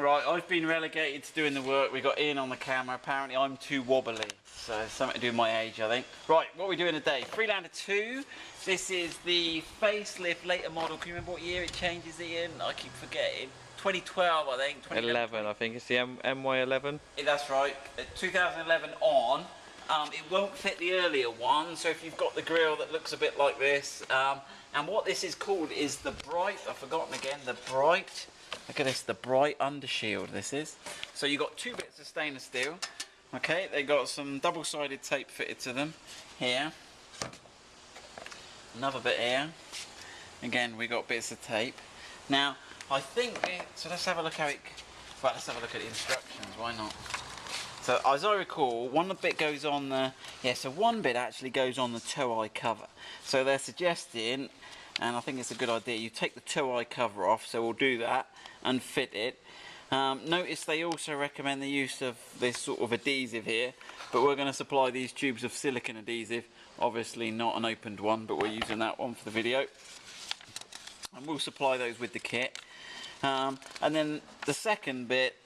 Right, I've been relegated to doing the work. We got Ian on the camera. Apparently I'm too wobbly. So something to do with my age, I think. Right, what are we doing today? Freelander 2. This is the facelift later model. Can you remember what year it changes, Ian? I keep forgetting. 2012, I think. 11, I think. It's the MY11. That's right. 2011 on. It won't fit the earlier one, so if you've got the grille that looks a bit like this. And what this is called is the Bright, I've forgotten again, the Bright. Look at this, the Bright Undershield this is. So you've got two bits of stainless steel. Okay, they got some double-sided tape fitted to them here. Another bit here. Again, we got bits of tape. Now, I think, so let's have a look how it, well, let's have a look at the instructions, why not? So as I recall, one bit goes on the, so one bit actually goes on the tow eye cover. So they're suggesting, and I think it's a good idea, you take the tow eye cover off, so we'll do that and fit it. Notice they also recommend the use of this sort of adhesive here, but we're going to supply these tubes of silicone adhesive, obviously not an opened one, but we're using that one for the video. And we'll supply those with the kit. And then the second bit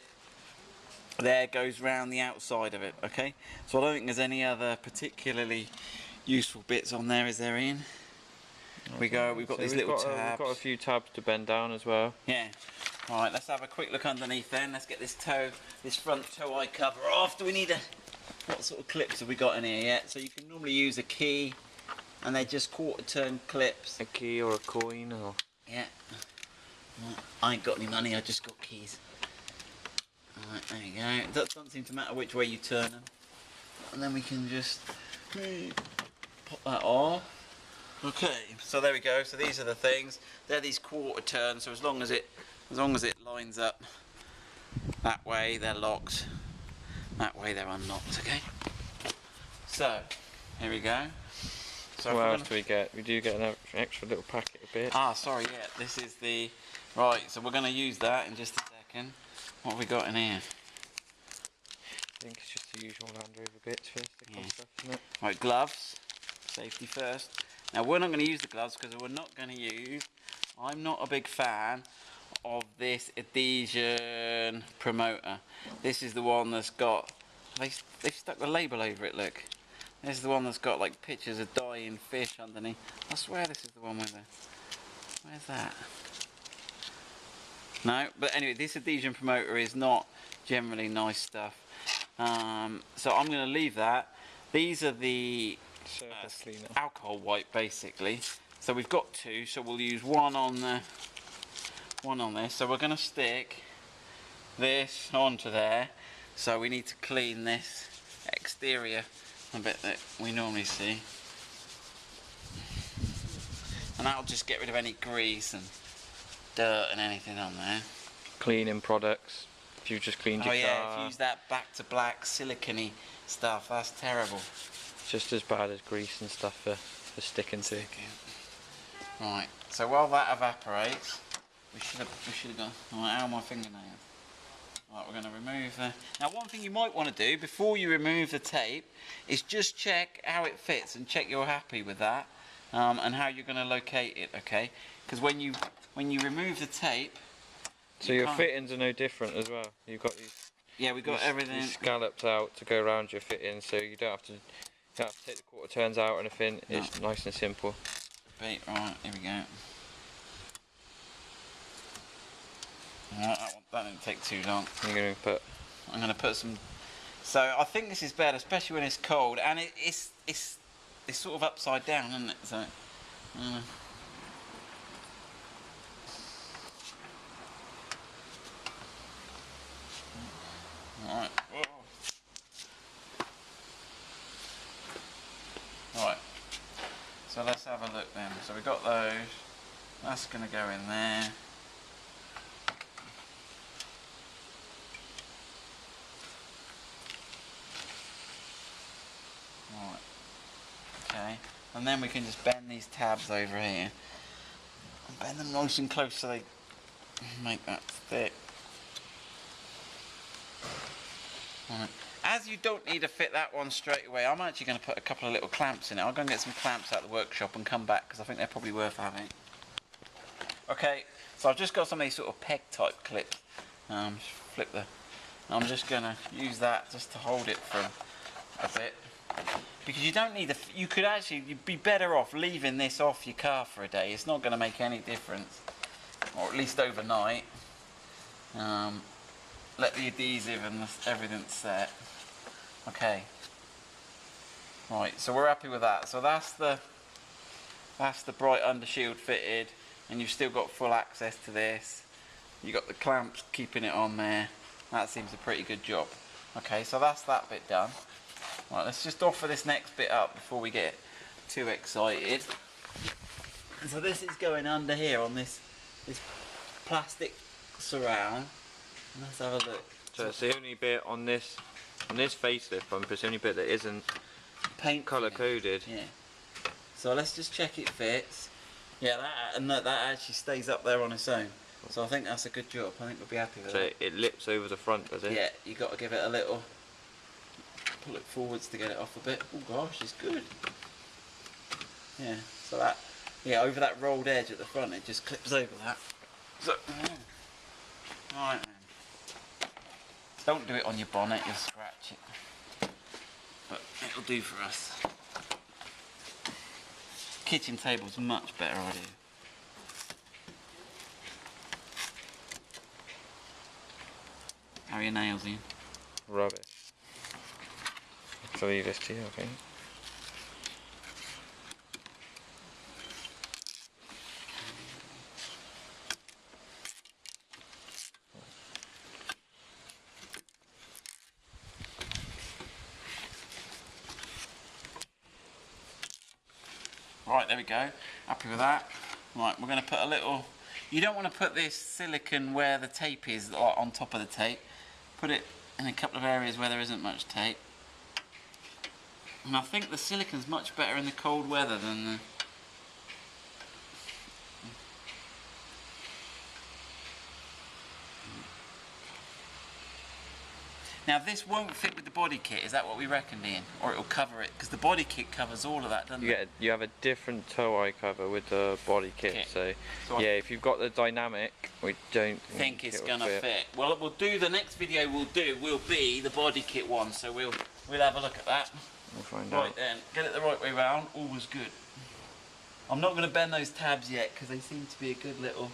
there goes round the outside of it, okay? So I don't think there's any other particularly useful bits on there, is there, Ian? We've got these little tabs. We've got a few tabs to bend down as well. Yeah. Right, let's have a quick look underneath then. Let's get this front tow eye cover off. Do we need what sort of clips have we got in here yet? So you can normally use a key, and they're just quarter turn clips. A key or a coin or... Yeah. I ain't got any money, I just got keys. Alright, there you go. It doesn't seem to matter which way you turn them. And then we can just pop that off. Okay, so there we go. So these are the things. They're these quarter turns, so as long as it lines up that way, they're locked. That way they're unlocked, okay? So, here we go. So what else do we get? We do get an extra little packet of bits. Ah, sorry, yeah, this is the... Right, so we're going to use that in just a second. What have we got in here? I think it's just the usual Land Rover bits for stick-on stuff, isn't it? Right, gloves. Safety first. Now, we're not going to use the gloves because we're not going to use... I'm not a big fan of this adhesion promoter. This is the one that's got... They've stuck the label over it, look. This is the one that's got like pictures of dying fish underneath. I swear this is the one with the... Where's that? No, but anyway, this adhesion promoter is not generally nice stuff. So I'm going to leave that. These are the surface cleaner. Alcohol wipe, basically. So we've got two, so we'll use one on this. So we're going to stick this onto there. So we need to clean this exterior a bit that we normally see. And that'll just get rid of any grease and dirt and anything on there. Cleaning products. If you just cleaned your car. Oh yeah, if you use that back to black silicone-y stuff, that's terrible. Just as bad as grease and stuff for sticking to. Right, so while that evaporates, we should have gone. Right, how are my fingernails? Right, we're going to remove the... Now one thing you might want to do before you remove the tape is just check how it fits and check you're happy with that, and how you're going to locate it, okay? Because when you remove the tape... So your fittings are no different as well. You've got these... Yeah, we've got everything... These scallops out to go around your fitting, so you don't have to take the quarter turns out or anything. No. It's nice and simple. Right, here we go. Right, that didn't take too long. I'm going to put some... So I think this is better, especially when it's cold, and it's sort of upside down, isn't it? So, Alright. Right. So let's have a look then. So we've got those. That's going to go in there. Right. Okay. And then we can just bend these tabs over here. And bend them nice and close so they make that thick. Right. As you don't need to fit that one straight away, I'm actually going to put a couple of little clamps in it. I'll go and get some clamps out of the workshop and come back because I think they're probably worth having. Okay, so I've just got some of these sort of peg type clips flip the. I'm just gonna use that just to hold it for a bit, because you don't need the. You could actually, you'd be better off leaving this off your car for a day. It's not going to make any difference, or at least overnight. Let the adhesive and everything set. Okay. Right, so we're happy with that. So that's the bright undershield fitted, and you've still got full access to this. You've got the clamps keeping it on there. That seems a pretty good job. Okay, so that's that bit done. Right, let's just offer this next bit up before we get too excited. And so this is going under here on this plastic surround. Let's have a look. So it's the only bit on this facelift bumper, it's the only bit that isn't paint colour coded. Yeah. So let's just check it fits. Yeah, that actually stays up there on its own. So I think that's a good job. I think we'll be happy with that. So it lips over the front, does it? Yeah, you got to give it a little. Pull it forwards to get it off a bit. Oh gosh, it's good. Yeah. So that. Yeah, over that rolled edge at the front, it just clips over that. So. Right then. Don't do it on your bonnet. You'll scratch it. But it'll do for us. Kitchen table's a much better idea. How are your nails, Ian? Rubbish. I'll leave this to you, I think. Right, there we go. Happy with that. Right, we're going to put a little. You don't want to put this silicone where the tape is, like on top of the tape. Put it in a couple of areas where there isn't much tape. And I think the silicone's much better in the cold weather than the. Now this won't fit with the body kit, is that what we reckoned, Ian? Or it'll cover it, because the body kit covers all of that, doesn't it? You have a different tow eye cover with the body kit, so yeah, if you've got the dynamic, we don't think it's gonna fit. Well, we'll do the next video will be the body kit one, so we'll have a look at that. We'll find out. Right then, get it the right way round, always good. I'm not going to bend those tabs yet, because they seem to be a good little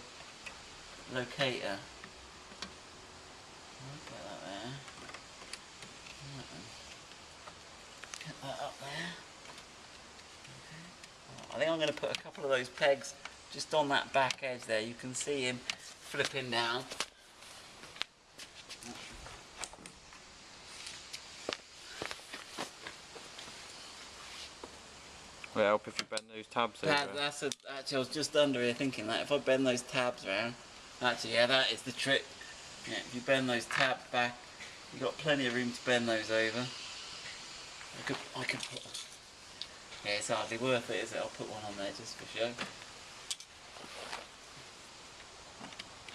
locator. Get that there. Get that up there. Okay. I think I'm going to put a couple of those pegs just on that back edge there. You can see him flipping down. Will it help if you bend those tabs over? Actually, I was just under here thinking that if I bend those tabs around, actually, yeah, that is the trick. Yeah, if you bend those tabs back, you've got plenty of room to bend those over. I could put. Yeah, it's hardly worth it, is it? I'll put one on there just for show.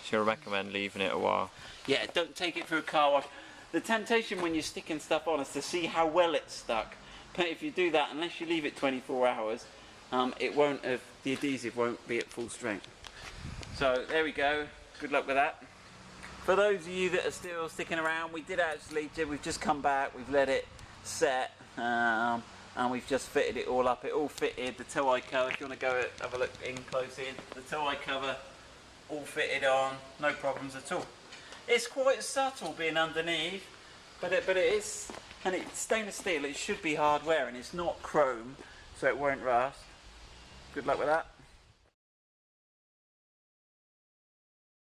So you recommend leaving it a while? Yeah, don't take it through a car wash. The temptation when you're sticking stuff on is to see how well it's stuck. But if you do that, unless you leave it 24 hours, it won't have, the adhesive won't be at full strength. So there we go. Good luck with that. For those of you that are still sticking around, we've just come back, we've let it set, and we've just fitted it all up. It all fitted, the tow eye cover, if you want to go have a look in close in, the tow eye cover all fitted on, no problems at all. It's quite subtle being underneath, but it is, and it's stainless steel, it should be hard wearing, it's not chrome, so it won't rust. Good luck with that.